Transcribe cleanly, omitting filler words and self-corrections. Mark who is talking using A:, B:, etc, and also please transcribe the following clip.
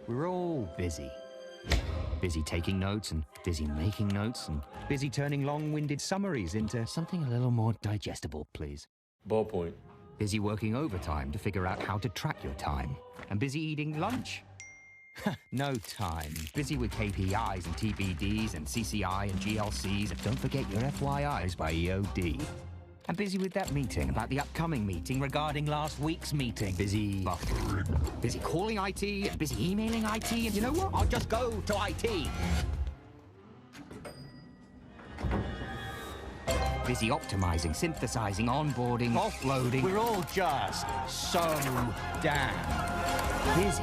A: We're all busy. Busy taking notes and busy making notes and busy turning long-winded summaries into something a little more digestible, please.
B: Ballpoint.
A: Busy working overtime to figure out how to track your time. And busy eating lunch. No time. Busy with KPIs and TBDs and CCI and GLCs. And don't forget your FYIs by EOD. And busy with that meeting about the upcoming meeting regarding last week's meeting. Busy buffering. Busy calling IT and busy emailing IT. And you know what? I'll just go to IT. Busy optimizing, synthesizing, onboarding, offloading. We're all just so damn busy.